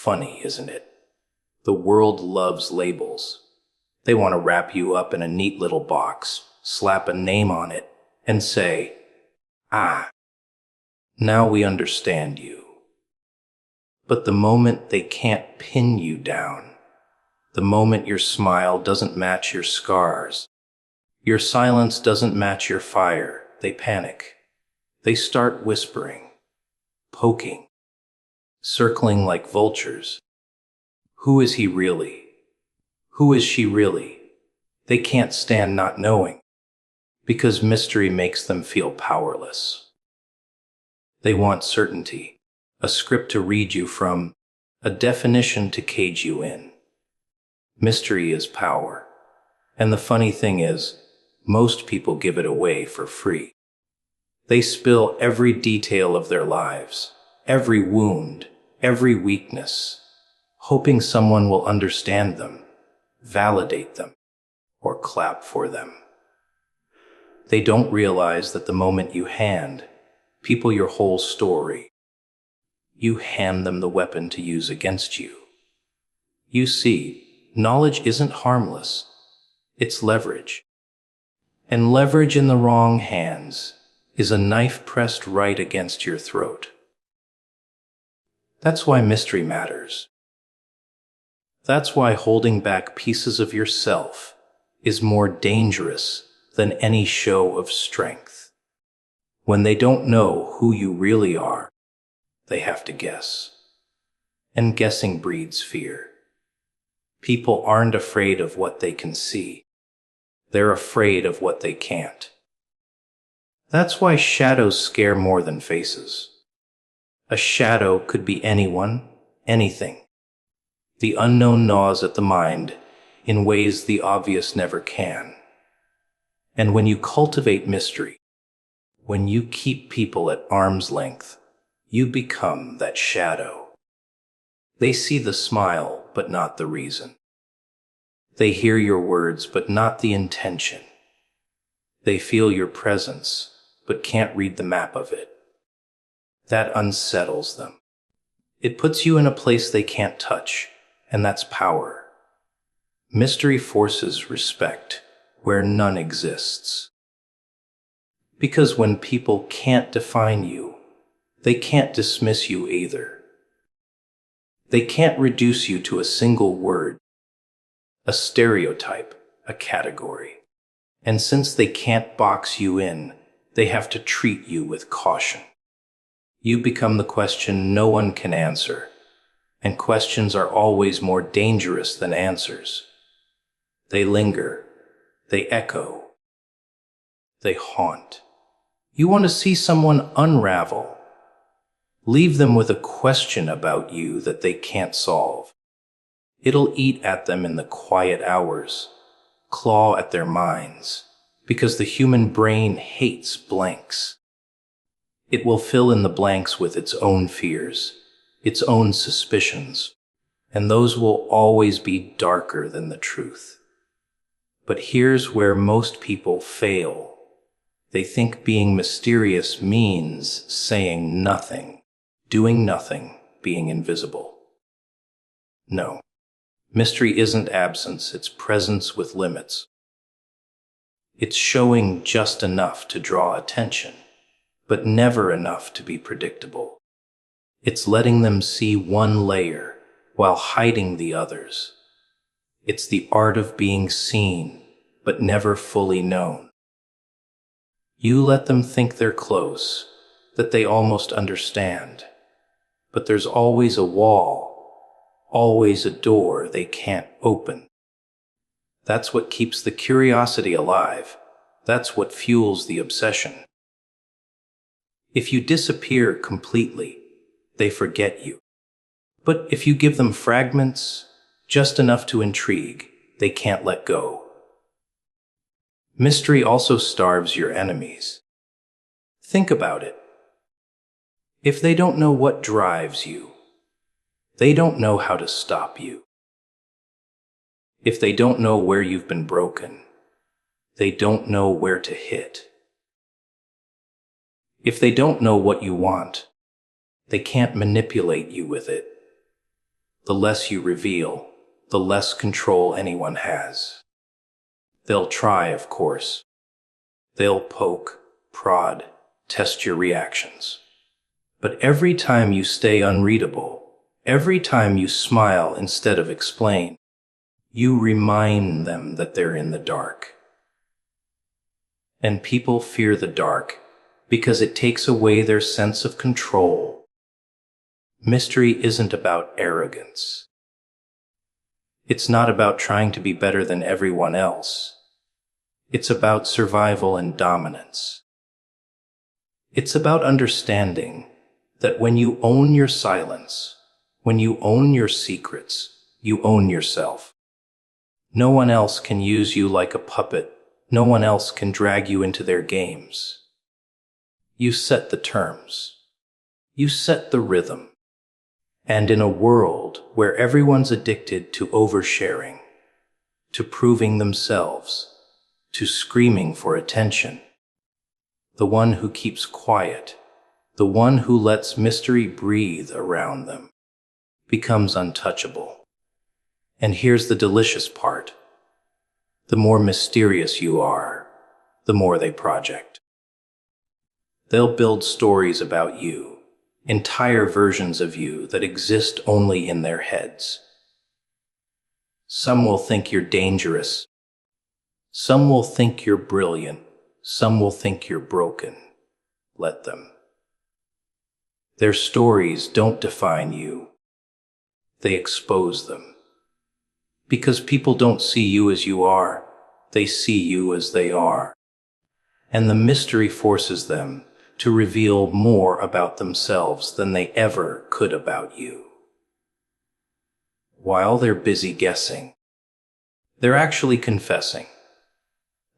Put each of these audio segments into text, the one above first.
Funny, isn't it? The world loves labels. They want to wrap you up in a neat little box, slap a name on it, and say, "Ah, now we understand you." But the moment they can't pin you down, the moment your smile doesn't match your scars, your silence doesn't match your fire, they panic. They start whispering, poking, circling like vultures. Who is he really? Who is she really? They can't stand not knowing, because mystery makes them feel powerless. They want certainty, a script to read you from, a definition to cage you in. Mystery is power, and the funny thing is, most people give it away for free. They spill every detail of their lives, every wound, every weakness, hoping someone will understand them, validate them, or clap for them. They don't realize that the moment you hand people your whole story, you hand them the weapon to use against you. You see, knowledge isn't harmless. It's leverage. And leverage in the wrong hands is a knife pressed right against your throat. That's why mystery matters. That's why holding back pieces of yourself is more dangerous than any show of strength. When they don't know who you really are, they have to guess. And guessing breeds fear. People aren't afraid of what they can see. They're afraid of what they can't. That's why shadows scare more than faces. A shadow could be anyone, anything. The unknown gnaws at the mind in ways the obvious never can. And when you cultivate mystery, when you keep people at arm's length, you become that shadow. They see the smile, but not the reason. They hear your words, but not the intention. They feel your presence, but can't read the map of it. That unsettles them. It puts you in a place they can't touch, and that's power. Mystery forces respect where none exists. Because when people can't define you, they can't dismiss you either. They can't reduce you to a single word, a stereotype, a category. And since they can't box you in, they have to treat you with caution. You become the question no one can answer, and questions are always more dangerous than answers. They linger, they echo, they haunt. You want to see someone unravel. Leave them with a question about you that they can't solve. It'll eat at them in the quiet hours, claw at their minds, because the human brain hates blanks. It will fill in the blanks with its own fears, its own suspicions, and those will always be darker than the truth. But here's where most people fail. They think being mysterious means saying nothing, doing nothing, being invisible. No, mystery isn't absence, it's presence with limits. It's showing just enough to draw attention, but never enough to be predictable. It's letting them see one layer while hiding the others. It's the art of being seen, but never fully known. You let them think they're close, that they almost understand, but there's always a wall, always a door they can't open. That's what keeps the curiosity alive. That's what fuels the obsession. If you disappear completely, they forget you. But if you give them fragments, just enough to intrigue, they can't let go. Mystery also starves your enemies. Think about it. If they don't know what drives you, they don't know how to stop you. If they don't know where you've been broken, they don't know where to hit. If they don't know what you want, they can't manipulate you with it. The less you reveal, the less control anyone has. They'll try, of course. They'll poke, prod, test your reactions. But every time you stay unreadable, every time you smile instead of explain, you remind them that they're in the dark. And people fear the dark because it takes away their sense of control. Mystery isn't about arrogance. It's not about trying to be better than everyone else. It's about survival and dominance. It's about understanding that when you own your silence, when you own your secrets, you own yourself. No one else can use you like a puppet. No one else can drag you into their games. You set the terms. You set the rhythm. And in a world where everyone's addicted to oversharing, to proving themselves, to screaming for attention, the one who keeps quiet, the one who lets mystery breathe around them, becomes untouchable. And here's the delicious part. The more mysterious you are, the more they project. They'll build stories about you, entire versions of you that exist only in their heads. Some will think you're dangerous. Some will think you're brilliant. Some will think you're broken. Let them. Their stories don't define you. They expose them. Because people don't see you as you are, they see you as they are. And the mystery forces them to reveal more about themselves than they ever could about you. While they're busy guessing, they're actually confessing.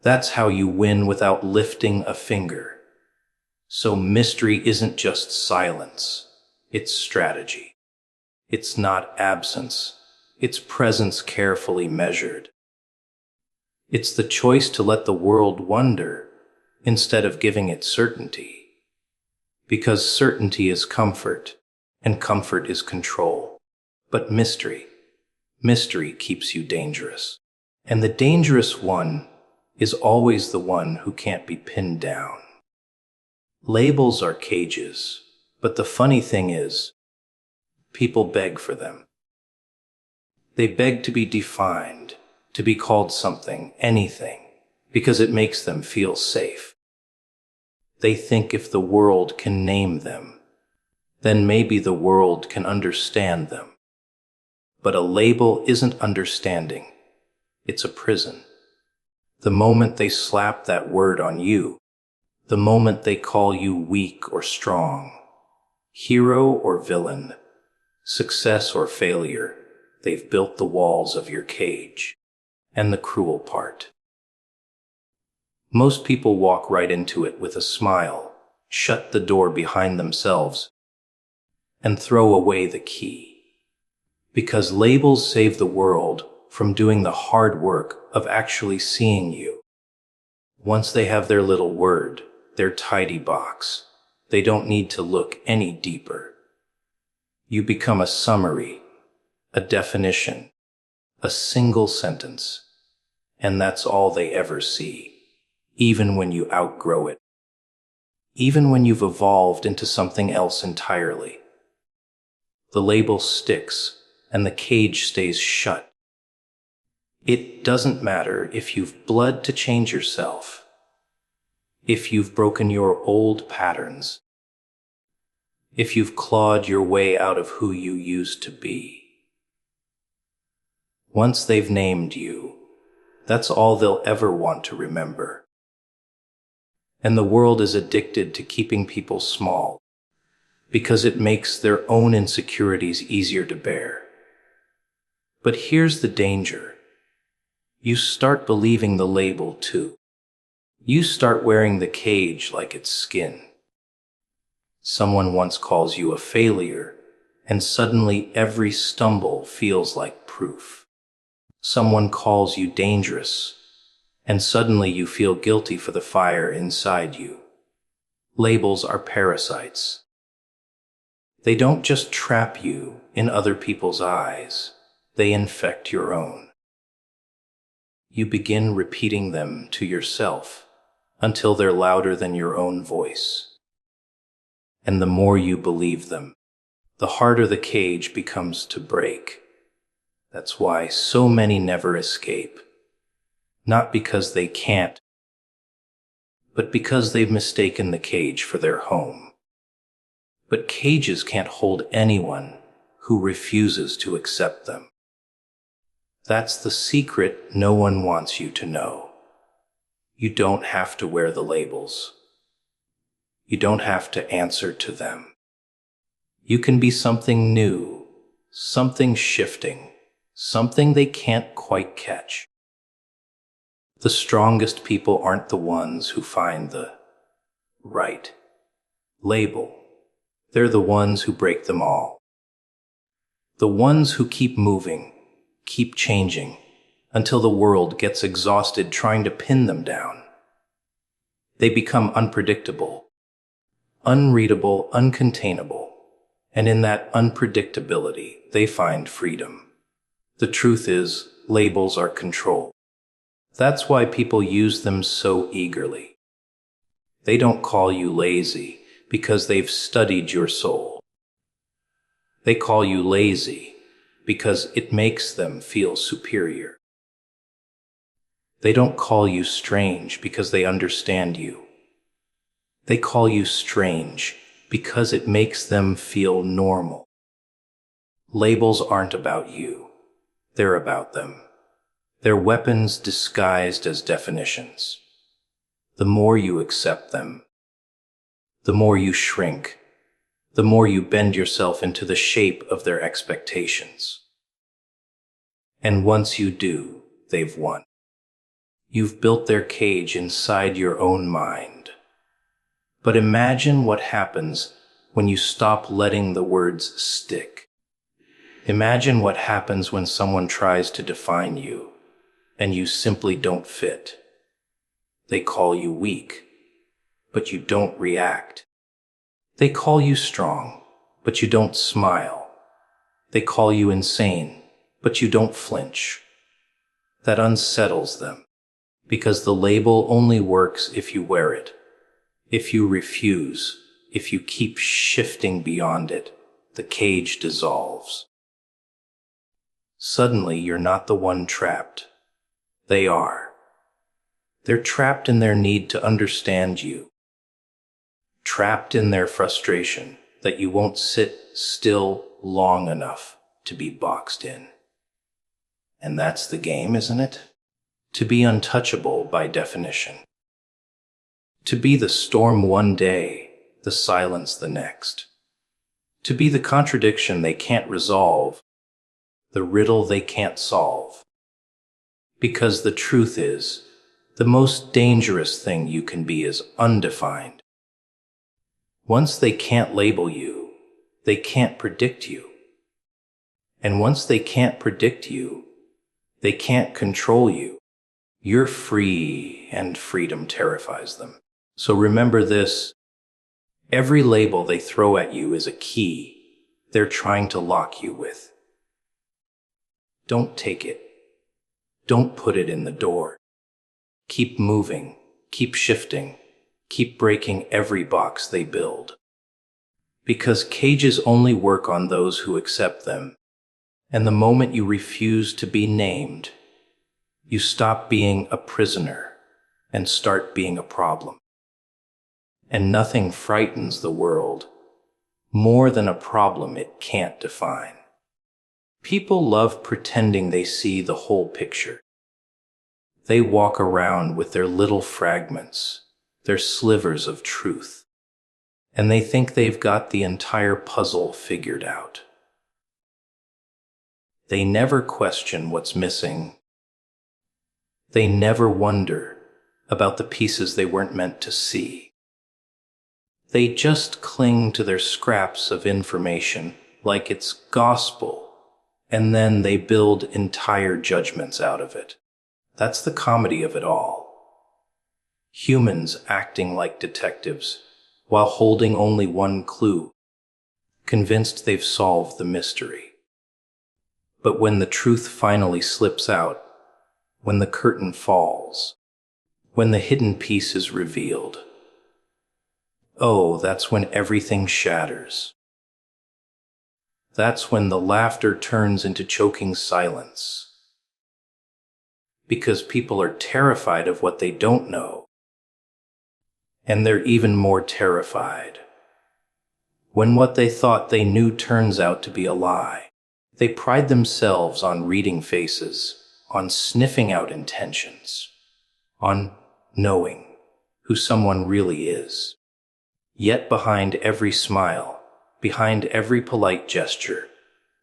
That's how you win without lifting a finger. So mystery isn't just silence, it's strategy. It's not absence. It's presence carefully measured. It's the choice to let the world wonder instead of giving it certainty. Because certainty is comfort, and comfort is control. But mystery keeps you dangerous. And the dangerous one is always the one who can't be pinned down. Labels are cages, but the funny thing is, people beg for them. They beg to be defined, to be called something, anything, because it makes them feel safe. They think if the world can name them, then maybe the world can understand them. But a label isn't understanding. It's a prison. The moment they slap that word on you, the moment they call you weak or strong, hero or villain, success or failure, they've built the walls of your cage. And the cruel part. Most people walk right into it with a smile, shut the door behind themselves, and throw away the key. Because labels save the world from doing the hard work of actually seeing you. Once they have their little word, their tidy box, they don't need to look any deeper. You become a summary, a definition, a single sentence, and that's all they ever see, even when you outgrow it, even when you've evolved into something else entirely. The label sticks, and the cage stays shut. It doesn't matter if you've blood to change yourself, if you've broken your old patterns, if you've clawed your way out of who you used to be. Once they've named you, that's all they'll ever want to remember. And the world is addicted to keeping people small, because it makes their own insecurities easier to bear. But here's the danger. You start believing the label too. You start wearing the cage like it's skin. Someone once calls you a failure, and suddenly every stumble feels like proof. Someone calls you dangerous, and suddenly you feel guilty for the fire inside you. Labels are parasites. They don't just trap you in other people's eyes, they infect your own. You begin repeating them to yourself until they're louder than your own voice. And the more you believe them, the harder the cage becomes to break. That's why so many never escape. Not because they can't, but because they've mistaken the cage for their home. But cages can't hold anyone who refuses to accept them. That's the secret no one wants you to know. You don't have to wear the labels. You don't have to answer to them. You can be something new, something shifting, something they can't quite catch. The strongest people aren't the ones who find the right label. They're the ones who break them all. The ones who keep moving, keep changing, until the world gets exhausted trying to pin them down. They become unpredictable, unreadable, uncontainable, and in that unpredictability, they find freedom. The truth is, labels are control. That's why people use them so eagerly. They don't call you lazy because they've studied your soul. They call you lazy because it makes them feel superior. They don't call you strange because they understand you. They call you strange because it makes them feel normal. Labels aren't about you. They're about them. They're weapons disguised as definitions. The more you accept them, the more you shrink, the more you bend yourself into the shape of their expectations. And once you do, they've won. You've built their cage inside your own mind. But imagine what happens when you stop letting the words stick. Imagine what happens when someone tries to define you, and you simply don't fit. They call you weak, but you don't react. They call you strong, but you don't smile. They call you insane, but you don't flinch. That unsettles them, because the label only works if you wear it. If you refuse, if you keep shifting beyond it, the cage dissolves. Suddenly, you're not the one trapped. They are. They're trapped in their need to understand you. Trapped in their frustration that you won't sit still long enough to be boxed in. And that's the game, isn't it? To be untouchable by definition. To be the storm one day, the silence the next. To be the contradiction they can't resolve, the riddle they can't solve. Because the truth is, the most dangerous thing you can be is undefined. Once they can't label you, they can't predict you. And once they can't predict you, they can't control you. You're free, and freedom terrifies them. So remember this, every label they throw at you is a key they're trying to lock you with. Don't take it. Don't put it in the door. Keep moving, keep shifting, keep breaking every box they build. Because cages only work on those who accept them. And the moment you refuse to be named, you stop being a prisoner and start being a problem. And nothing frightens the world more than a problem it can't define. People love pretending they see the whole picture. They walk around with their little fragments, their slivers of truth, and they think they've got the entire puzzle figured out. They never question what's missing. They never wonder about the pieces they weren't meant to see. They just cling to their scraps of information like it's gospel, and then they build entire judgments out of it. That's the comedy of it all. Humans acting like detectives while holding only one clue. convinced they've solved the mystery. But when the truth finally slips out, when the curtain falls, when the hidden piece is revealed, oh, that's when everything shatters. That's when the laughter turns into choking silence. Because people are terrified of what they don't know. And they're even more terrified when what they thought they knew turns out to be a lie. They pride themselves on reading faces, on sniffing out intentions, on knowing who someone really is. Yet behind every smile, behind every polite gesture,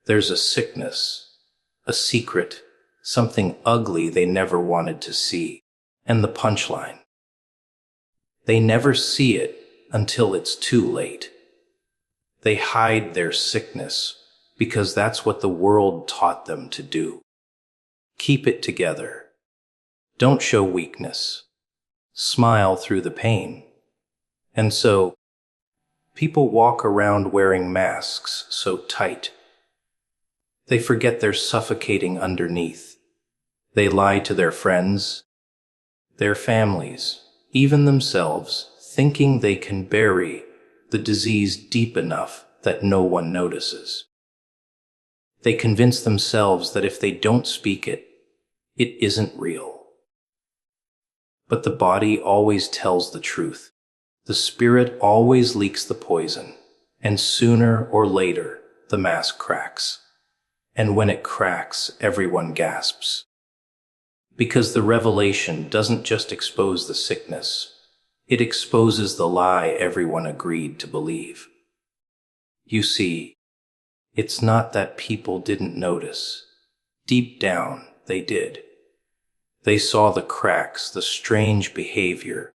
there's a sickness, a secret, something ugly they never wanted to see. And the punchline: they never see it until it's too late. They hide their sickness because that's what the world taught them to do. Keep it together. Don't show weakness. Smile through the pain. And so, people walk around wearing masks so tight. They forget they're suffocating underneath. They lie to their friends, their families, even themselves, thinking they can bury the disease deep enough that no one notices. They convince themselves that if they don't speak it, it isn't real. But the body always tells the truth. The spirit always leaks the poison, and sooner or later, the mask cracks. And when it cracks, everyone gasps. Because the revelation doesn't just expose the sickness, it exposes the lie everyone agreed to believe. You see, it's not that people didn't notice. Deep down, they did. They saw the cracks, the strange behavior,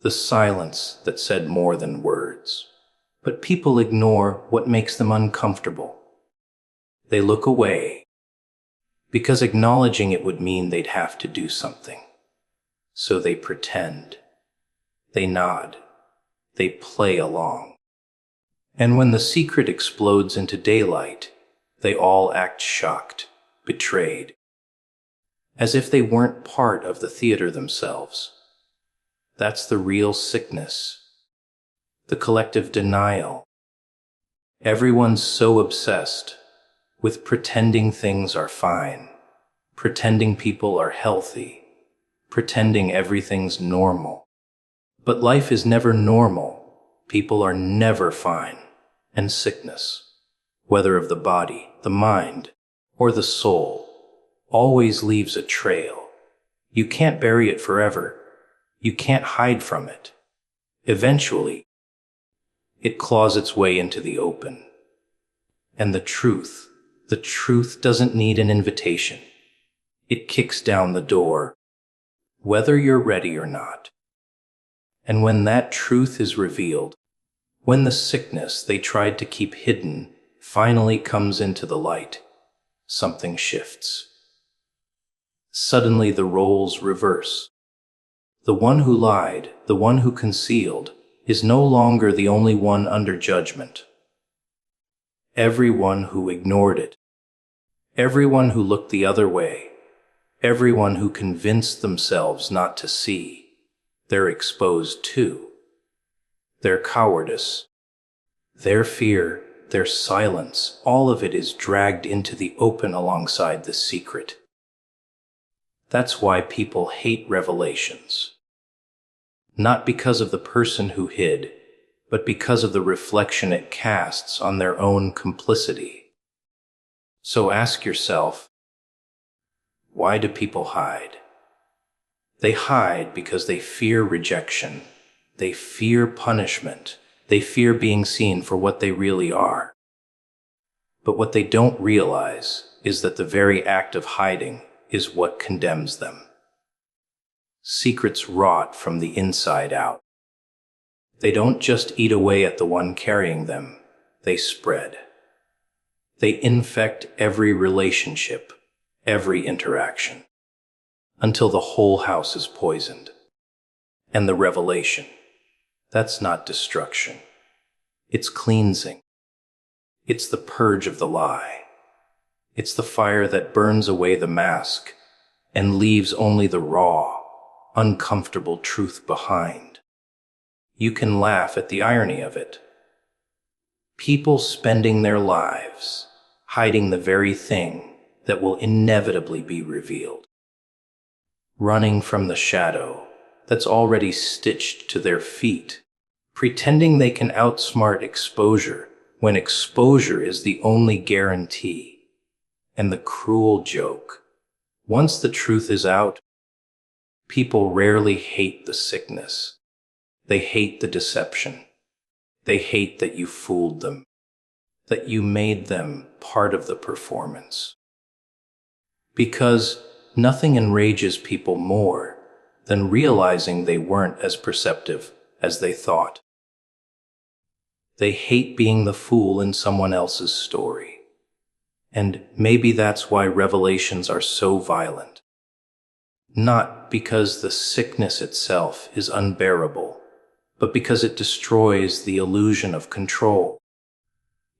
the silence that said more than words. But people ignore what makes them uncomfortable. They look away, because acknowledging it would mean they'd have to do something. So they pretend. They nod. They play along. And when the secret explodes into daylight, they all act shocked, betrayed, as if they weren't part of the theater themselves. That's the real sickness, the collective denial. Everyone's so obsessed with pretending things are fine, pretending people are healthy, pretending everything's normal. But life is never normal. People are never fine. And sickness, whether of the body, the mind, or the soul, always leaves a trail. You can't bury it forever. You can't hide from it. Eventually, it claws its way into the open. And the truth doesn't need an invitation. It kicks down the door, whether you're ready or not. And when that truth is revealed, when the sickness they tried to keep hidden finally comes into the light, something shifts. Suddenly the roles reverse. The one who lied, the one who concealed, is no longer the only one under judgment. Everyone who ignored it, everyone who looked the other way, everyone who convinced themselves not to see, they're exposed too. Their cowardice, their fear, their silence, all of it is dragged into the open alongside the secret. That's why people hate revelations. Not because of the person who hid, but because of the reflection it casts on their own complicity. So ask yourself, why do people hide? They hide because they fear rejection. They fear punishment. They fear being seen for what they really are. But what they don't realize is that the very act of hiding is what condemns them. Secrets rot from the inside out. They don't just eat away at the one carrying them, they spread. They infect every relationship, every interaction, until the whole house is poisoned. And the revelation, that's not destruction. It's cleansing. It's the purge of the lie. It's the fire that burns away the mask and leaves only the raw, uncomfortable truth behind. You can laugh at the irony of it. People spending their lives hiding the very thing that will inevitably be revealed. Running from the shadow that's already stitched to their feet, pretending they can outsmart exposure when exposure is the only guarantee. And the cruel joke, once the truth is out, people rarely hate the sickness. They hate the deception. They hate that you fooled them, that you made them part of the performance. Because nothing enrages people more than realizing they weren't as perceptive as they thought. They hate being the fool in someone else's story. And maybe that's why revelations are so violent. Not because the sickness itself is unbearable, but because it destroys the illusion of control.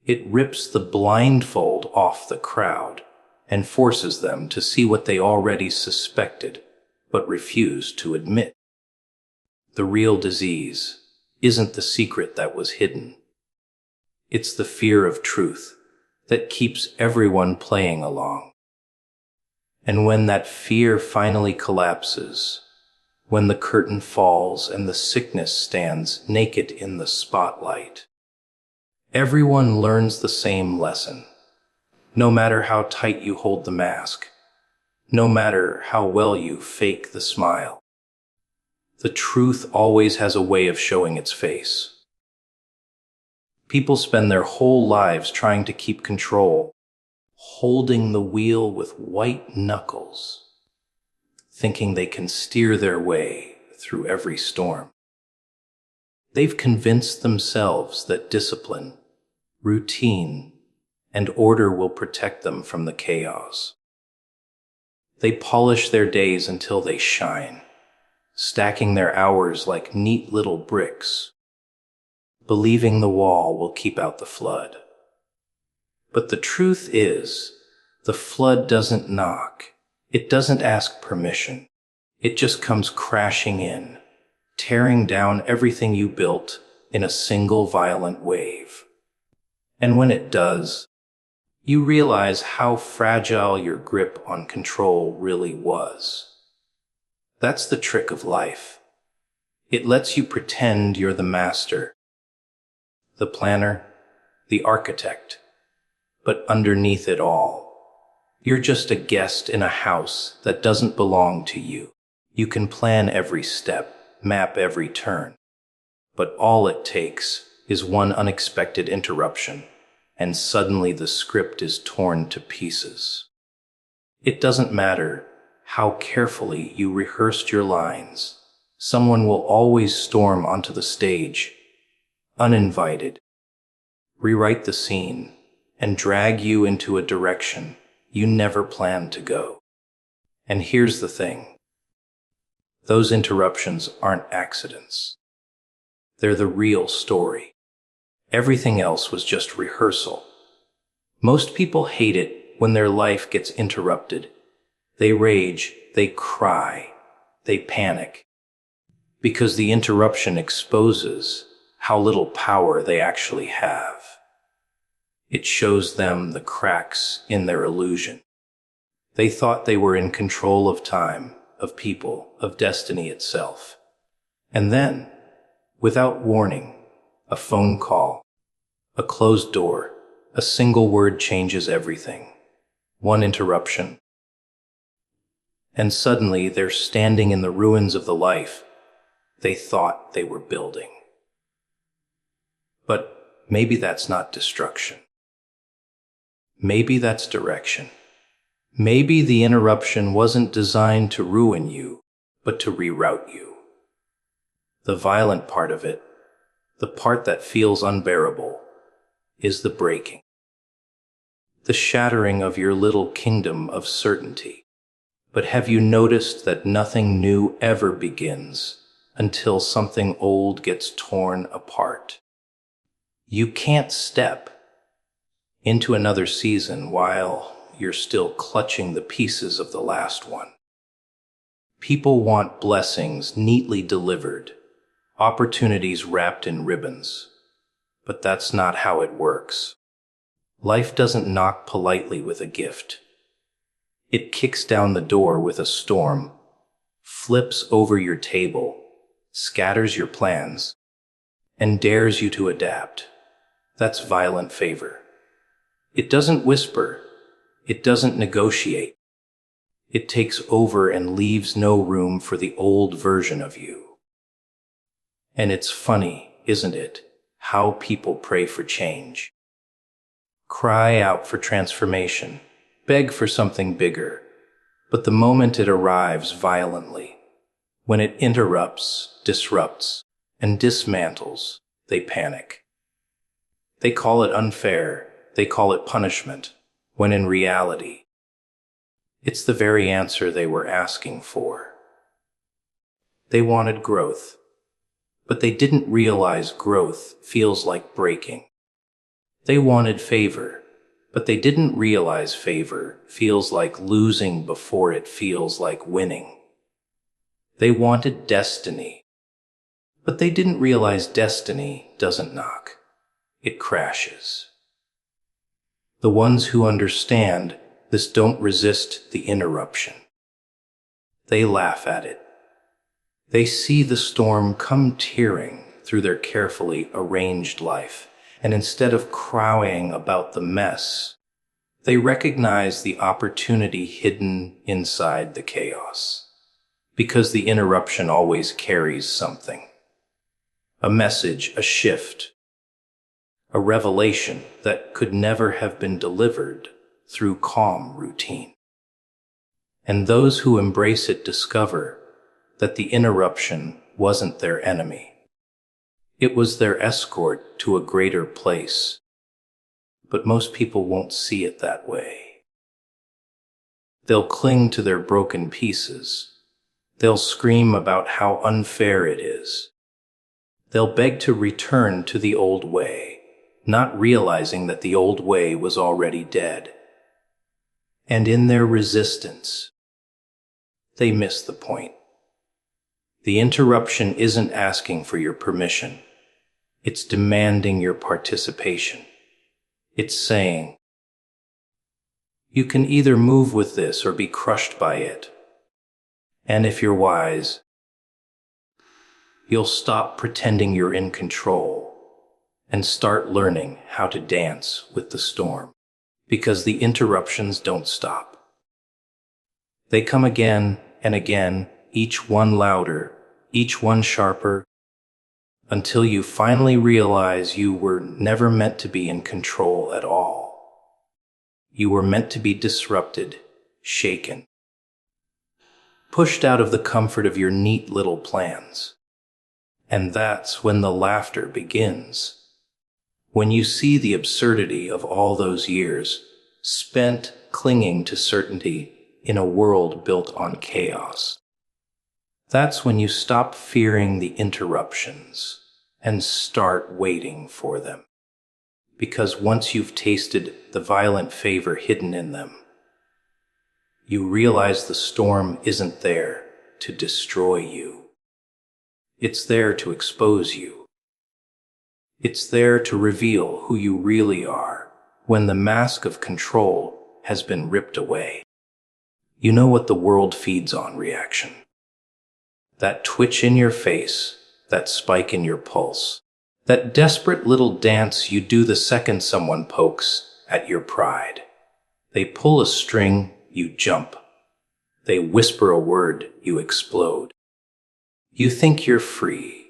It rips the blindfold off the crowd and forces them to see what they already suspected, but refused to admit. The real disease isn't the secret that was hidden. It's the fear of truth that keeps everyone playing along. And when that fear finally collapses, when the curtain falls and the sickness stands naked in the spotlight, everyone learns the same lesson. No matter how tight you hold the mask, no matter how well you fake the smile, the truth always has a way of showing its face. People spend their whole lives trying to keep control, holding the wheel with white knuckles, thinking they can steer their way through every storm. They've convinced themselves that discipline, routine, and order will protect them from the chaos. They polish their days until they shine, stacking their hours like neat little bricks, believing the wall will keep out the flood. But the truth is, the flood doesn't knock. It doesn't ask permission. It just comes crashing in, tearing down everything you built in a single violent wave. And when it does, you realize how fragile your grip on control really was. That's the trick of life. It lets you pretend you're the master, the planner, the architect. But underneath it all, you're just a guest in a house that doesn't belong to you. You can plan every step, map every turn, but all it takes is one unexpected interruption, and suddenly the script is torn to pieces. It doesn't matter how carefully you rehearsed your lines. Someone will always storm onto the stage, uninvited, rewrite the scene, and drag you into a direction you never planned to go. And here's the thing. Those interruptions aren't accidents. They're the real story. Everything else was just rehearsal. Most people hate it when their life gets interrupted. They rage, they cry, they panic, because the interruption exposes how little power they actually have. It shows them the cracks in their illusion. They thought they were in control of time, of people, of destiny itself. And then, without warning, a phone call, a closed door, a single word changes everything. One interruption. And suddenly they're standing in the ruins of the life they thought they were building. But maybe that's not destruction. Maybe that's direction. Maybe the interruption wasn't designed to ruin you, but to reroute you. The violent part of it, the part that feels unbearable, is the breaking. The shattering of your little kingdom of certainty. But have you noticed that nothing new ever begins until something old gets torn apart? You can't step into another season while you're still clutching the pieces of the last one. People want blessings neatly delivered, opportunities wrapped in ribbons. But that's not how it works. Life doesn't knock politely with a gift. It kicks down the door with a storm, flips over your table, scatters your plans, and dares you to adapt. That's violent favor. It doesn't whisper. It doesn't negotiate. It takes over and leaves no room for the old version of you. And it's funny, isn't it, how people pray for change. Cry out for transformation, beg for something bigger, but the moment it arrives violently, when it interrupts, disrupts, and dismantles, they panic. They call it unfair, they call it punishment, when in reality, it's the very answer they were asking for. They wanted growth, but they didn't realize growth feels like breaking. They wanted favor, but they didn't realize favor feels like losing before it feels like winning. They wanted destiny, but they didn't realize destiny doesn't knock. It crashes. The ones who understand this don't resist the interruption. They laugh at it. They see the storm come tearing through their carefully arranged life, and instead of crowing about the mess, they recognize the opportunity hidden inside the chaos. Because the interruption always carries something. A message, a shift, a revelation that could never have been delivered through calm routine. And those who embrace it discover that the interruption wasn't their enemy. It was their escort to a greater place. But most people won't see it that way. They'll cling to their broken pieces. They'll scream about how unfair it is. They'll beg to return to the old way, not realizing that the old way was already dead. And in their resistance, they miss the point. The interruption isn't asking for your permission. It's demanding your participation. It's saying, you can either move with this or be crushed by it. And if you're wise, you'll stop pretending you're in control and start learning how to dance with the storm. Because the interruptions don't stop. They come again and again, each one louder, each one sharper, until you finally realize you were never meant to be in control at all. You were meant to be disrupted, shaken, pushed out of the comfort of your neat little plans. And that's when the laughter begins. When you see the absurdity of all those years spent clinging to certainty in a world built on chaos. That's when you stop fearing the interruptions and start waiting for them. Because once you've tasted the violent favor hidden in them, you realize the storm isn't there to destroy you. It's there to expose you. It's there to reveal who you really are when the mask of control has been ripped away. You know what the world feeds on: reaction. That twitch in your face, that spike in your pulse, that desperate little dance you do the second someone pokes at your pride. They pull a string, you jump. They whisper a word, you explode. You think you're free,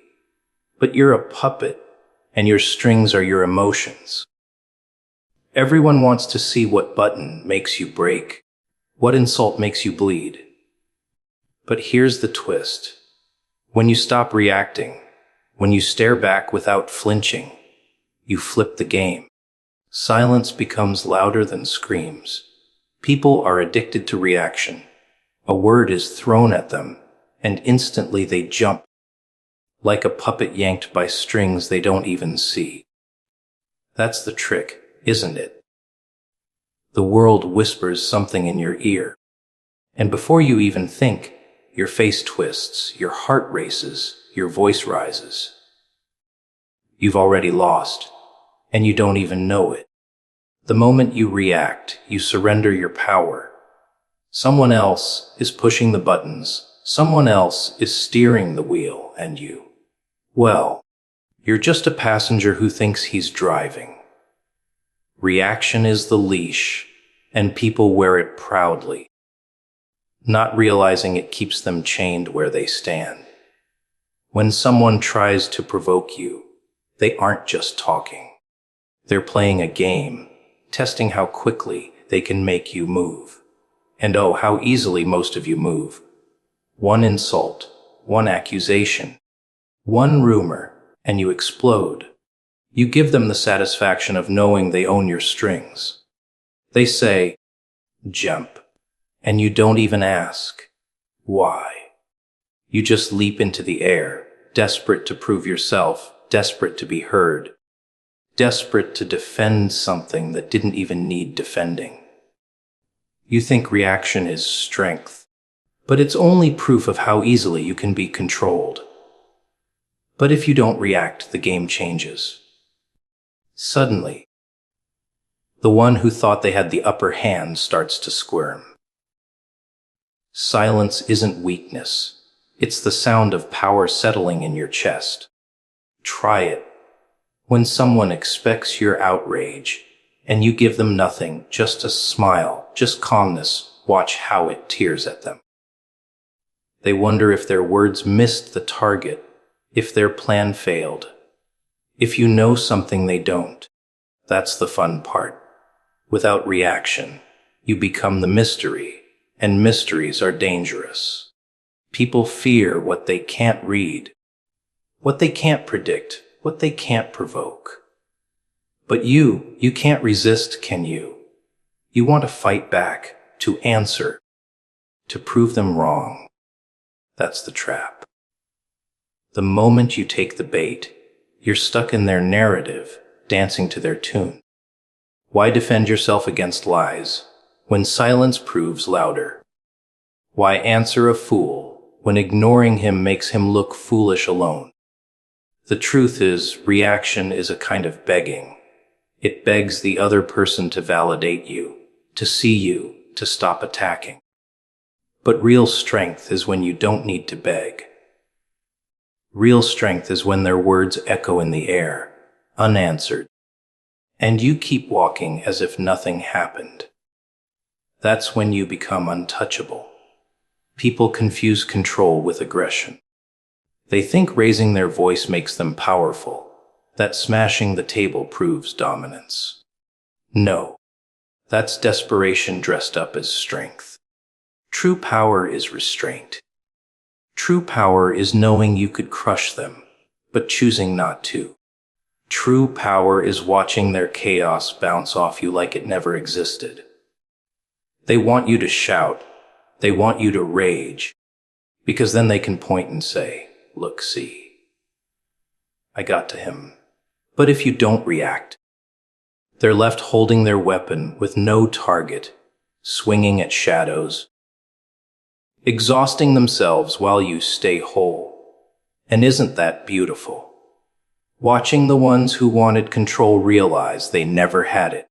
but you're a puppet, and your strings are your emotions. Everyone wants to see what button makes you break, what insult makes you bleed. But here's the twist. When you stop reacting, when you stare back without flinching, you flip the game. Silence becomes louder than screams. People are addicted to reaction. A word is thrown at them, and instantly they jump, like a puppet yanked by strings they don't even see. That's the trick, isn't it? The world whispers something in your ear. And before you even think, your face twists, your heart races, your voice rises. You've already lost, and you don't even know it. The moment you react, you surrender your power. Someone else is pushing the buttons, someone else is steering the wheel, and well, you're just a passenger who thinks he's driving. Reaction is the leash, and people wear it proudly, not realizing it keeps them chained where they stand. When someone tries to provoke you, they aren't just talking. They're playing a game, testing how quickly they can make you move. And oh, how easily most of you move. One insult, one accusation, one rumor, and you explode. You give them the satisfaction of knowing they own your strings. They say, jump, and you don't even ask, why? You just leap into the air, desperate to prove yourself, desperate to be heard, desperate to defend something that didn't even need defending. You think reaction is strength, but it's only proof of how easily you can be controlled. But if you don't react, the game changes. Suddenly, the one who thought they had the upper hand starts to squirm. Silence isn't weakness. It's the sound of power settling in your chest. Try it. When someone expects your outrage, and you give them nothing, just a smile, just calmness, watch how it tears at them. They wonder if their words missed the target, if their plan failed. If you know something they don't, that's the fun part. Without reaction, you become the mystery, and mysteries are dangerous. People fear what they can't read, what they can't predict, what they can't provoke. But you can't resist, can you? You want to fight back, to answer, to prove them wrong. That's the trap. The moment you take the bait, you're stuck in their narrative, dancing to their tune. Why defend yourself against lies when silence proves louder? Why answer a fool when ignoring him makes him look foolish alone? The truth is, reaction is a kind of begging. It begs the other person to validate you, to see you, to stop attacking. But real strength is when you don't need to beg. Real strength is when their words echo in the air, unanswered, and you keep walking as if nothing happened. That's when you become untouchable. People confuse control with aggression. They think raising their voice makes them powerful, that smashing the table proves dominance. No, that's desperation dressed up as strength. True power is restraint. True power is knowing you could crush them, but choosing not to. True power is watching their chaos bounce off you like it never existed. They want you to shout. They want you to rage, because then they can point and say, look, see, I got to him. But if you don't react, they're left holding their weapon with no target, swinging at shadows, exhausting themselves while you stay whole. And isn't that beautiful? Watching the ones who wanted control realize they never had it.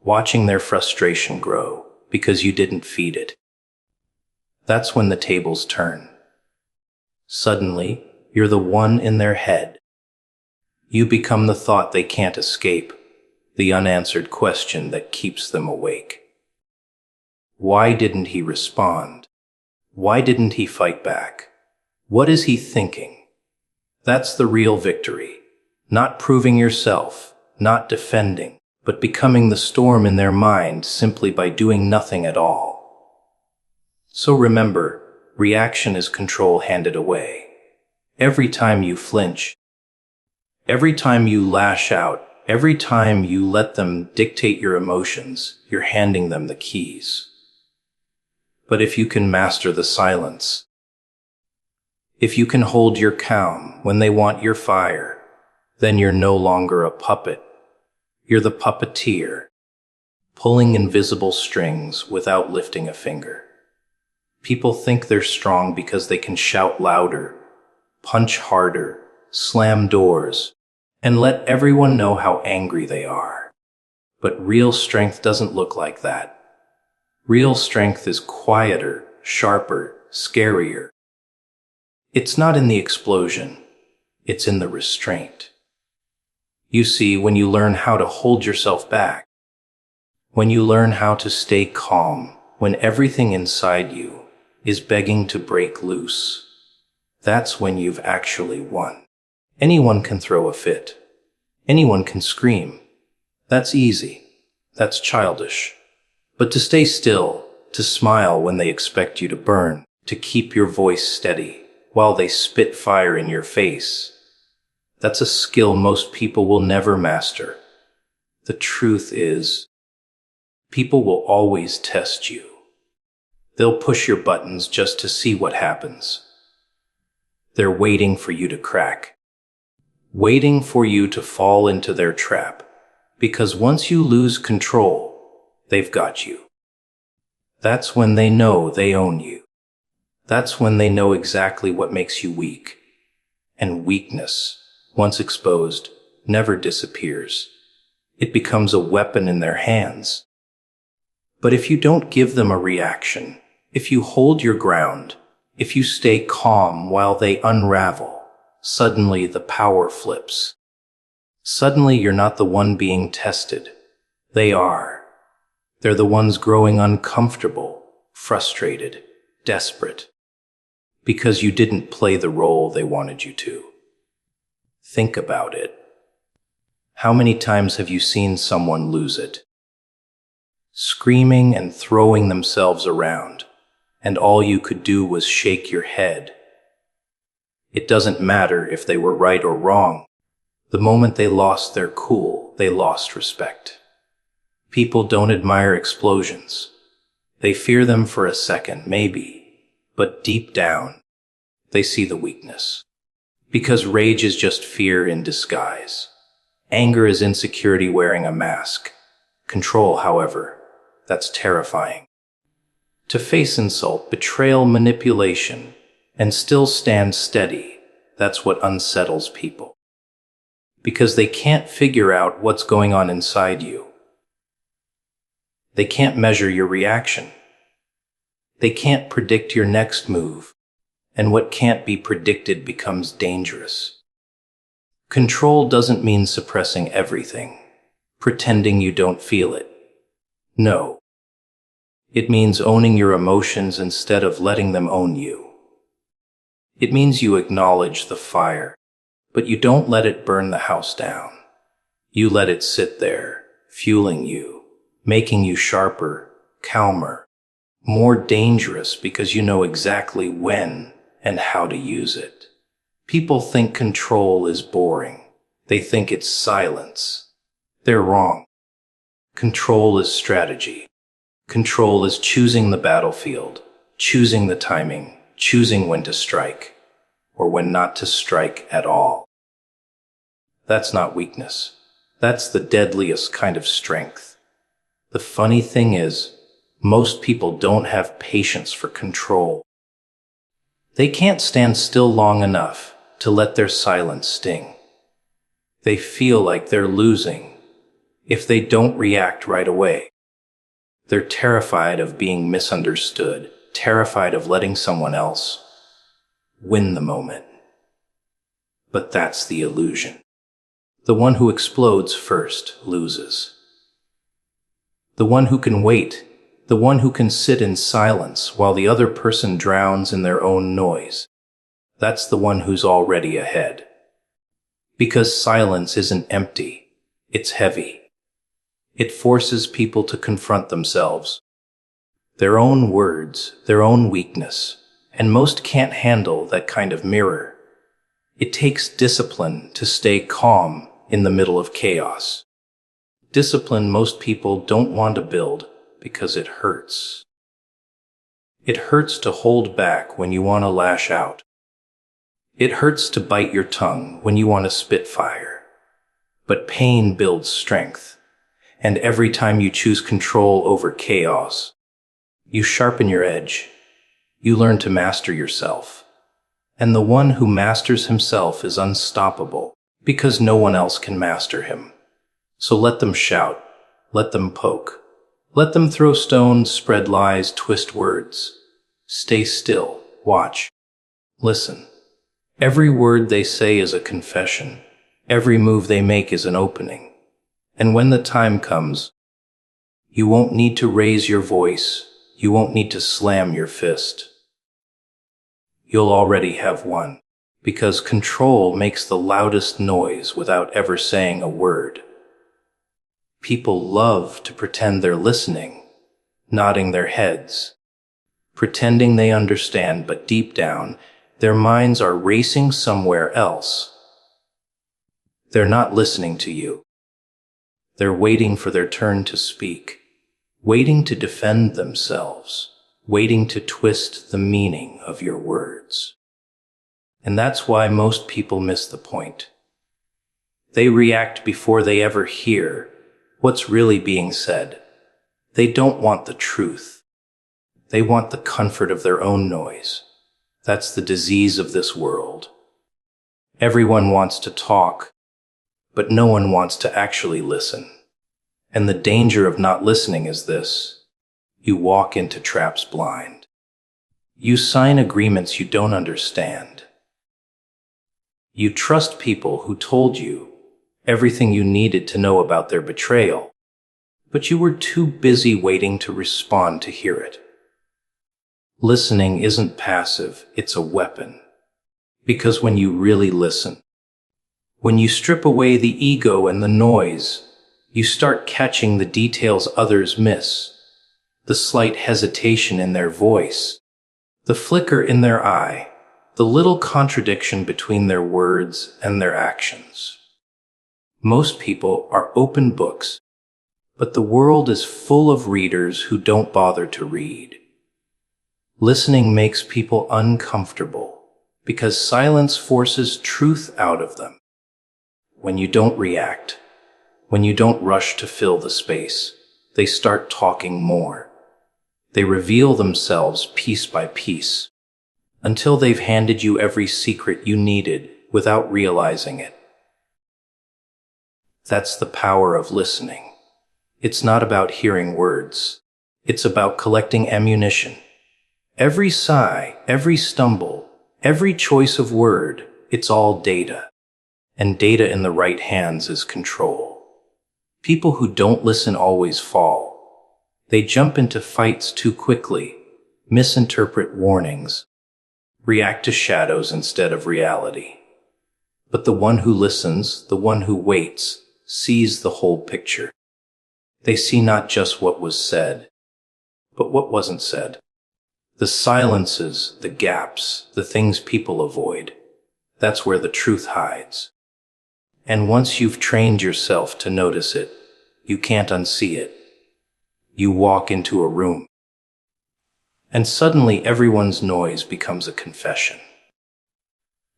Watching their frustration grow because you didn't feed it. That's when the tables turn. Suddenly, you're the one in their head. You become the thought they can't escape, the unanswered question that keeps them awake. Why didn't he respond? Why didn't he fight back? What is he thinking? That's the real victory. Not proving yourself, not defending, but becoming the storm in their mind simply by doing nothing at all. So remember, reaction is control handed away. Every time you flinch, every time you lash out, every time you let them dictate your emotions, you're handing them the keys. But if you can master the silence, if you can hold your calm when they want your fire, then you're no longer a puppet. You're the puppeteer. pulling invisible strings without lifting a finger. People think they're strong because they can shout louder, punch harder, slam doors, and let everyone know how angry they are. But real strength doesn't look like that. Real strength is quieter, sharper, scarier. It's not in the explosion, it's in the restraint. You see, when you learn how to hold yourself back, when you learn how to stay calm, when everything inside you is begging to break loose, that's when you've actually won. Anyone can throw a fit. Anyone can scream. That's easy. That's childish. But to stay still, to smile when they expect you to burn, to keep your voice steady while they spit fire in your face, that's a skill most people will never master. The truth is, people will always test you. They'll push your buttons just to see what happens. They're waiting for you to crack, waiting for you to fall into their trap, because once you lose control, they've got you. That's when they know they own you. That's when they know exactly what makes you weak. And weakness, once exposed, never disappears. It becomes a weapon in their hands. But if you don't give them a reaction, if you hold your ground, if you stay calm while they unravel, suddenly the power flips. Suddenly you're not the one being tested. They are. They're the ones growing uncomfortable, frustrated, desperate, because you didn't play the role they wanted you to. Think about it. How many times have you seen someone lose it? Screaming and throwing themselves around, and all you could do was shake your head. It doesn't matter if they were right or wrong. The moment they lost their cool, they lost respect. People don't admire explosions. They fear them for a second, maybe, but deep down, they see the weakness. Because rage is just fear in disguise. Anger is insecurity wearing a mask. Control, however, that's terrifying. To face insult, betrayal, manipulation, and still stand steady, that's what unsettles people. Because they can't figure out what's going on inside you. They can't measure your reaction. They can't predict your next move, and what can't be predicted becomes dangerous. Control doesn't mean suppressing everything, pretending you don't feel it. No. It means owning your emotions instead of letting them own you. It means you acknowledge the fire, but you don't let it burn the house down. You let it sit there, fueling you, making you sharper, calmer, more dangerous because you know exactly when and how to use it. People think control is boring. They think it's silence. They're wrong. Control is strategy. Control is choosing the battlefield, choosing the timing, choosing when to strike, or when not to strike at all. That's not weakness. That's the deadliest kind of strength. The funny thing is, most people don't have patience for control. They can't stand still long enough to let their silence sting. They feel like they're losing if they don't react right away. They're terrified of being misunderstood, terrified of letting someone else win the moment. But that's the illusion. The one who explodes first loses. The one who can wait, the one who can sit in silence while the other person drowns in their own noise, that's the one who's already ahead. Because silence isn't empty, it's heavy. It forces people to confront themselves, their own words, their own weakness, and most can't handle that kind of mirror. It takes discipline to stay calm in the middle of chaos. Discipline most people don't want to build because it hurts. It hurts to hold back when you want to lash out. It hurts to bite your tongue when you want to spit fire. But pain builds strength, And every time you choose control over chaos, you sharpen your edge. You learn to master yourself. And the one who masters himself is unstoppable, because no one else can master him. So let them shout, let them poke, let them throw stones, spread lies, twist words. Stay still, watch, listen. Every word they say is a confession. Every move they make is an opening. And when the time comes, you won't need to raise your voice. You won't need to slam your fist. You'll already have won, because control makes the loudest noise without ever saying a word. People love to pretend they're listening, nodding their heads, pretending they understand, but deep down, their minds are racing somewhere else. They're not listening to you. They're waiting for their turn to speak, waiting to defend themselves, waiting to twist the meaning of your words. And that's why most people miss the point. They react before they ever hear what's really being said. They don't want the truth. They want the comfort of their own noise. That's the disease of this world. Everyone wants to talk, but no one wants to actually listen. And the danger of not listening is this: you walk into traps blind. You sign agreements you don't understand. You trust people who told you everything you needed to know about their betrayal, but you were too busy waiting to respond to hear it. Listening isn't passive, it's a weapon. Because when you really listen, when you strip away the ego and the noise, you start catching the details others miss, the slight hesitation in their voice, the flicker in their eye, the little contradiction between their words and their actions. Most people are open books, but the world is full of readers who don't bother to read. Listening makes people uncomfortable because silence forces truth out of them. When you don't react, when you don't rush to fill the space, they start talking more. They reveal themselves piece by piece, until they've handed you every secret you needed without realizing it. That's the power of listening. It's not about hearing words. It's about collecting ammunition. Every sigh, every stumble, every choice of word, it's all data. And data in the right hands is control. People who don't listen always fall. They jump into fights too quickly, misinterpret warnings, react to shadows instead of reality. But the one who listens, the one who waits, sees the whole picture. They see not just what was said, but what wasn't said. The silences, the gaps, the things people avoid. That's where the truth hides. And once you've trained yourself to notice it, you can't unsee it. You walk into a room, and suddenly everyone's noise becomes a confession.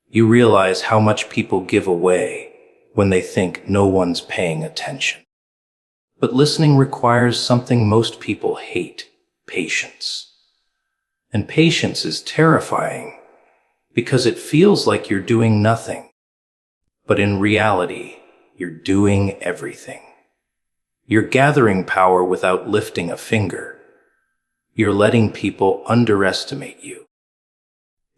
You realize how much people give away when they think no one's paying attention. But listening requires something most people hate: patience. And patience is terrifying because it feels like you're doing nothing. But in reality, you're doing everything. You're gathering power without lifting a finger. You're letting people underestimate you.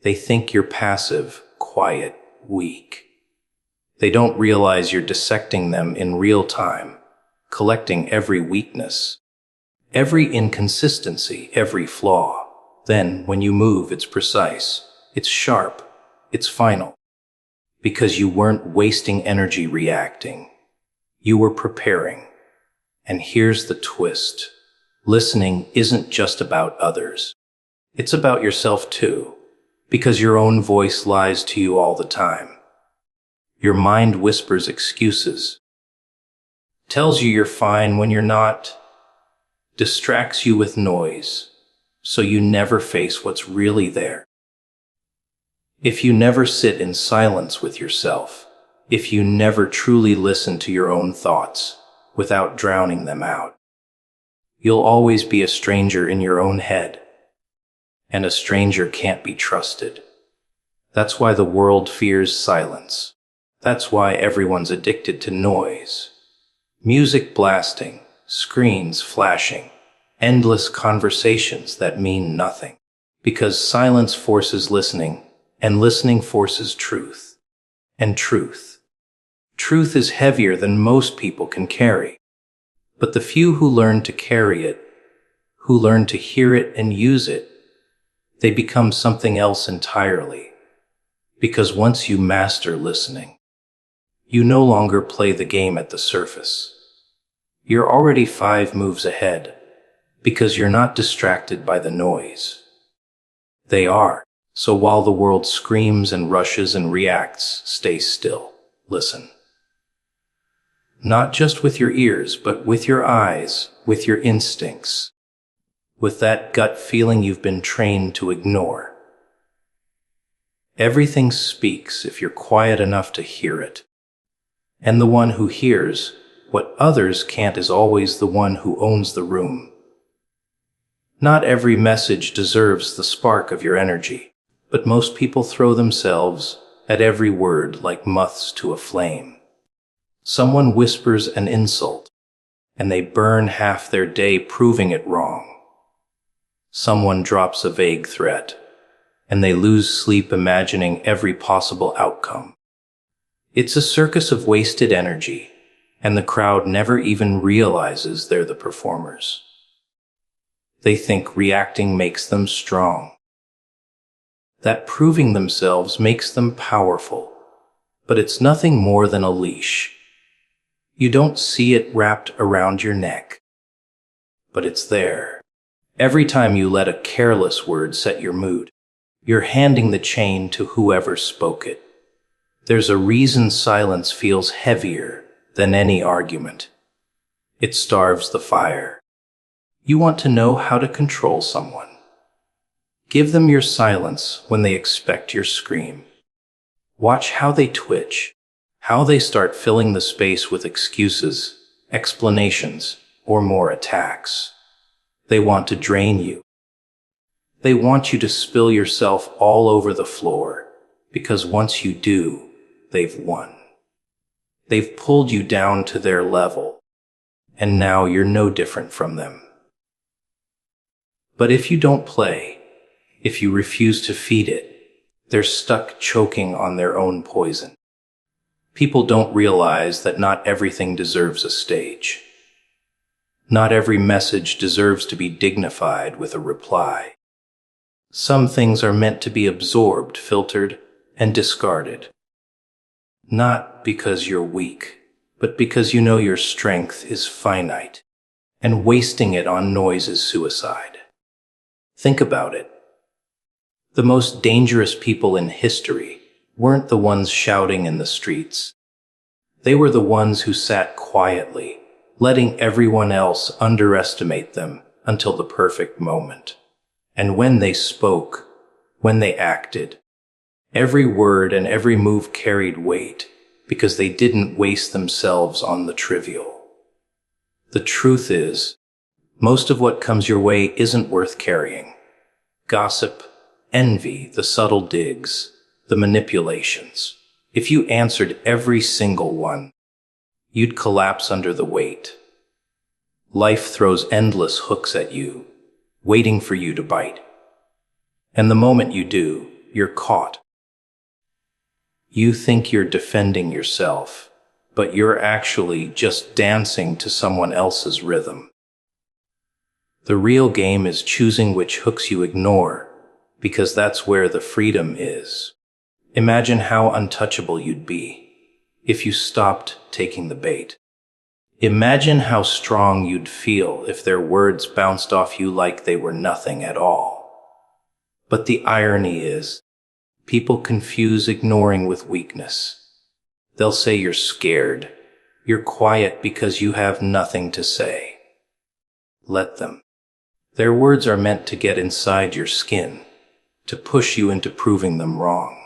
They think you're passive, quiet, weak. They don't realize you're dissecting them in real time, collecting every weakness, every inconsistency, every flaw. Then, when you move, it's precise, it's sharp, it's final. Because you weren't wasting energy reacting. You were preparing. And here's the twist. Listening isn't just about others. It's about yourself too, because your own voice lies to you all the time. Your mind whispers excuses, tells you you're fine when you're not, distracts you with noise, so you never face what's really there. If you never sit in silence with yourself, if you never truly listen to your own thoughts, without drowning them out. You'll always be a stranger in your own head, and a stranger can't be trusted. That's why the world fears silence. That's why everyone's addicted to noise. Music blasting, screens flashing, endless conversations that mean nothing. Because silence forces listening, and listening forces truth. And truth is heavier than most people can carry. But the few who learn to carry it, who learn to hear it and use it, they become something else entirely. Because once you master listening, you no longer play the game at the surface. You're already 5 moves ahead, because you're not distracted by the noise. They are. So while the world screams and rushes and reacts, stay still. Listen. Not just with your ears, but with your eyes, with your instincts, with that gut feeling you've been trained to ignore. Everything speaks if you're quiet enough to hear it. And the one who hears what others can't is always the one who owns the room. Not every message deserves the spark of your energy. But most people throw themselves at every word like moths to a flame. Someone whispers an insult, and they burn half their day proving it wrong. Someone drops a vague threat, and they lose sleep imagining every possible outcome. It's a circus of wasted energy, and the crowd never even realizes they're the performers. They think reacting makes them strong, that proving themselves makes them powerful, but it's nothing more than a leash. You don't see it wrapped around your neck, but it's there. Every time you let a careless word set your mood, you're handing the chain to whoever spoke it. There's a reason silence feels heavier than any argument. It starves the fire. You want to know how to control someone. Give them your silence when they expect your scream. Watch how they twitch, how they start filling the space with excuses, explanations, or more attacks. They want to drain you. They want you to spill yourself all over the floor, because once you do, they've won. They've pulled you down to their level, and now you're no different from them. But if you don't play, if you refuse to feed it, they're stuck choking on their own poison. People don't realize that not everything deserves a stage. Not every message deserves to be dignified with a reply. Some things are meant to be absorbed, filtered, and discarded. Not because you're weak, but because you know your strength is finite, and wasting it on noise is suicide. Think about it. The most dangerous people in history weren't the ones shouting in the streets. They were the ones who sat quietly, letting everyone else underestimate them until the perfect moment. And when they spoke, when they acted, every word and every move carried weight because they didn't waste themselves on the trivial. The truth is, most of what comes your way isn't worth carrying. Gossip, envy, the subtle digs, the manipulations. If you answered every single one, you'd collapse under the weight. Life throws endless hooks at you, waiting for you to bite. And the moment you do, you're caught. You think you're defending yourself, but you're actually just dancing to someone else's rhythm. The real game is choosing which hooks you ignore, because that's where the freedom is. Imagine how untouchable you'd be if you stopped taking the bait. Imagine how strong you'd feel if their words bounced off you like they were nothing at all. But the irony is, people confuse ignoring with weakness. They'll say you're scared. You're quiet because you have nothing to say. Let them. Their words are meant to get inside your skin, to push you into proving them wrong.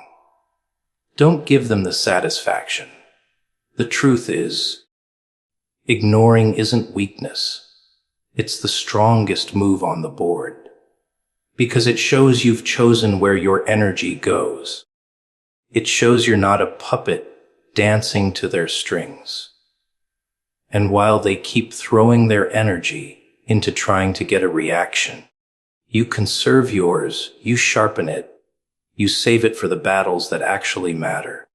Don't give them the satisfaction. The truth is, Ignoring isn't weakness. It's the strongest move on the board, because it shows you've chosen where your energy goes. It shows you're not a puppet dancing to their strings. And while they keep throwing their energy into trying to get a reaction, you conserve yours, you sharpen it, you save it for the battles that actually matter.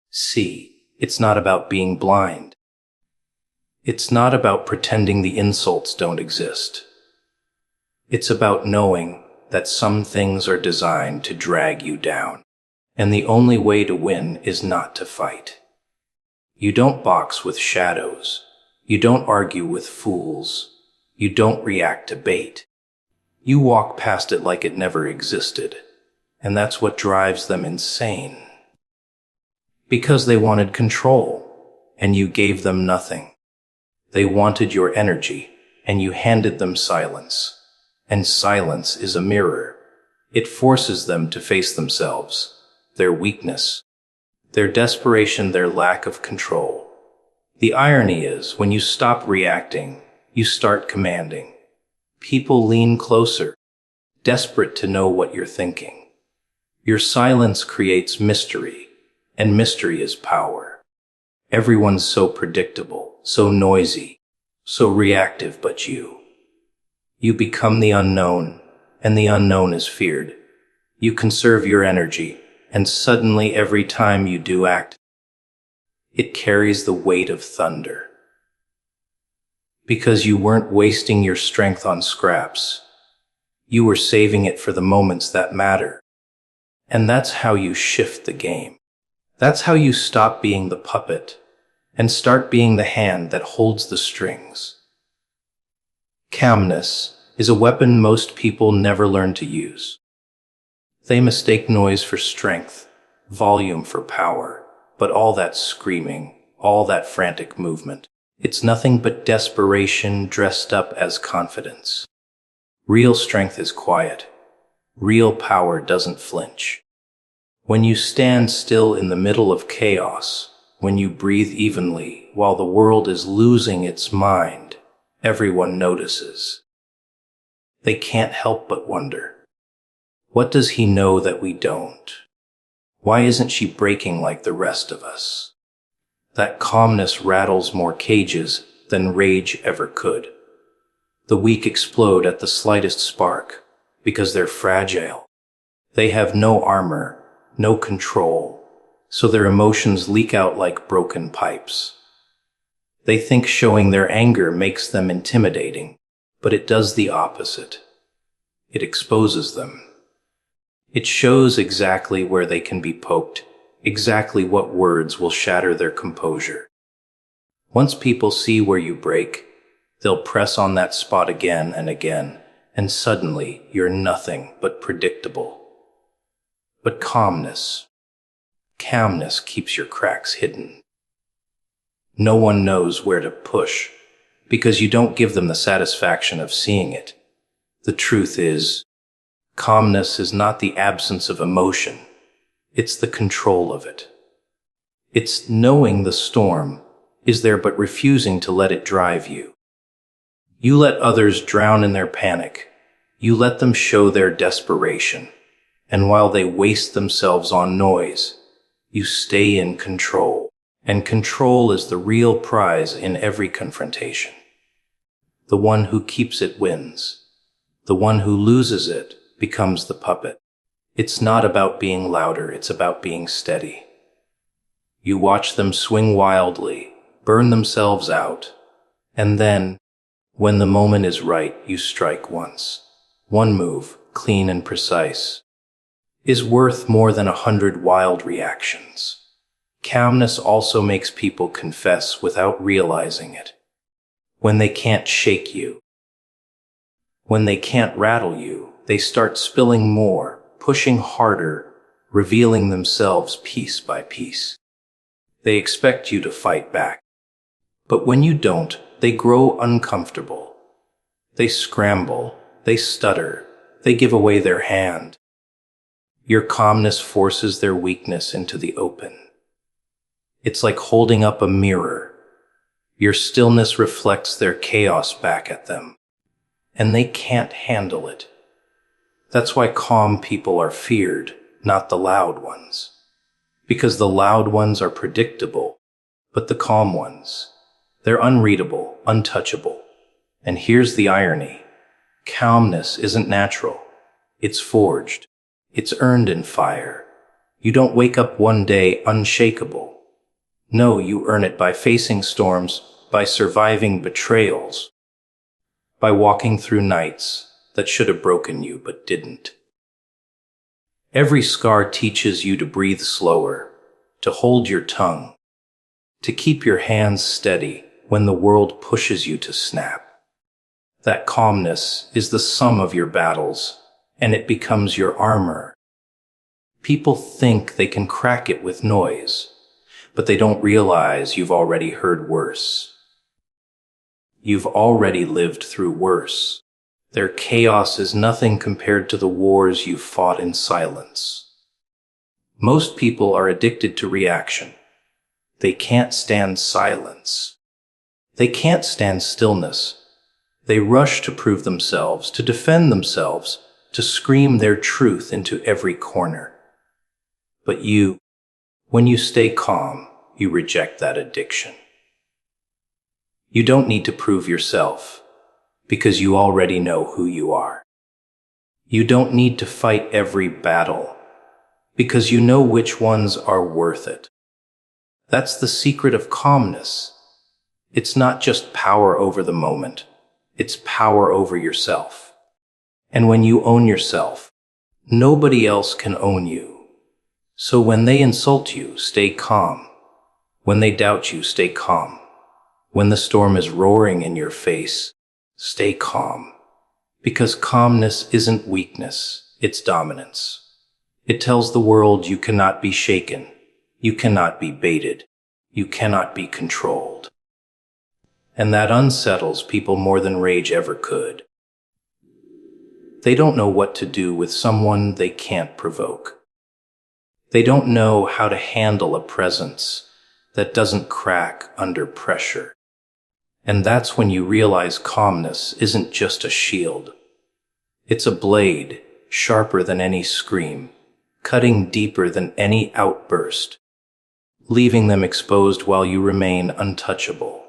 See, it's not about being blind. It's not about pretending the insults don't exist. It's about knowing that some things are designed to drag you down, and the only way to win is not to fight. You don't box with shadows. You don't argue with fools. You don't react to bait. You walk past it like it never existed, and that's what drives them insane. Because they wanted control, and you gave them nothing. They wanted your energy, and you handed them silence. And silence is a mirror. It forces them to face themselves, their weakness, their desperation, their lack of control. The irony is, when you stop reacting, you start commanding. People lean closer, desperate to know what you're thinking. Your silence creates mystery, and mystery is power. Everyone's so predictable, so noisy, so reactive but you. You become the unknown, and the unknown is feared. You conserve your energy, and suddenly every time you do act, it carries the weight of thunder. Because you weren't wasting your strength on scraps. You were saving it for the moments that matter. And that's how you shift the game. That's how you stop being the puppet and start being the hand that holds the strings. Calmness is a weapon most people never learn to use. They mistake noise for strength, volume for power, but all that screaming, all that frantic movement, it's nothing but desperation dressed up as confidence. Real strength is quiet. Real power doesn't flinch. When you stand still in the middle of chaos, when you breathe evenly while the world is losing its mind, everyone notices. They can't help but wonder, what does he know that we don't? Why isn't she breaking like the rest of us? That calmness rattles more cages than rage ever could. The weak explode at the slightest spark because they're fragile. They have no armor, no control, so their emotions leak out like broken pipes. They think showing their anger makes them intimidating, but it does the opposite. It exposes them. It shows exactly where they can be poked, exactly what words will shatter their composure. Once people see where you break, they'll press on that spot again and again, and suddenly you're nothing but predictable. But calmness keeps your cracks hidden. No one knows where to push, because you don't give them the satisfaction of seeing it. The truth is, calmness is not the absence of emotion. It's the control of it. It's knowing the storm is there but refusing to let it drive you. You let others drown in their panic. You let them show their desperation. And while they waste themselves on noise, you stay in control. And control is the real prize in every confrontation. The one who keeps it wins. The one who loses it becomes the puppet. It's not about being louder, it's about being steady. You watch them swing wildly, burn themselves out, and then, when the moment is right, you strike once. One move, clean and precise, is worth more than 100 wild reactions. Calmness also makes people confess without realizing it. When they can't shake you, when they can't rattle you, they start spilling more, pushing harder, revealing themselves piece by piece. They expect you to fight back. But when you don't, they grow uncomfortable. They scramble, they stutter, they give away their hand. Your calmness forces their weakness into the open. It's like holding up a mirror. Your stillness reflects their chaos back at them, and they can't handle it. That's why calm people are feared, not the loud ones. Because the loud ones are predictable, but the calm ones, they're unreadable, untouchable. And here's the irony. Calmness isn't natural. It's forged. It's earned in fire. You don't wake up one day unshakable. No, you earn it by facing storms, by surviving betrayals, by walking through nights that should have broken you but didn't. Every scar teaches you to breathe slower, to hold your tongue, to keep your hands steady when the world pushes you to snap. That calmness is the sum of your battles, and it becomes your armor. People think they can crack it with noise, but they don't realize you've already heard worse. You've already lived through worse. Their chaos is nothing compared to the wars you've fought in silence. Most people are addicted to reaction. They can't stand silence. They can't stand stillness. They rush to prove themselves, to defend themselves, to scream their truth into every corner. But you, when you stay calm, you reject that addiction. You don't need to prove yourself, because you already know who you are. You don't need to fight every battle, because you know which ones are worth it. That's the secret of calmness. It's not just power over the moment. It's power over yourself. And when you own yourself, nobody else can own you. So when they insult you, stay calm. When they doubt you, stay calm. When the storm is roaring in your face, stay calm. Because calmness isn't weakness, it's dominance. It tells the world you cannot be shaken, you cannot be baited, you cannot be controlled. And that unsettles people more than rage ever could. They don't know what to do with someone they can't provoke. They don't know how to handle a presence that doesn't crack under pressure. And that's when you realize calmness isn't just a shield. It's a blade, sharper than any scream, cutting deeper than any outburst, leaving them exposed while you remain untouchable.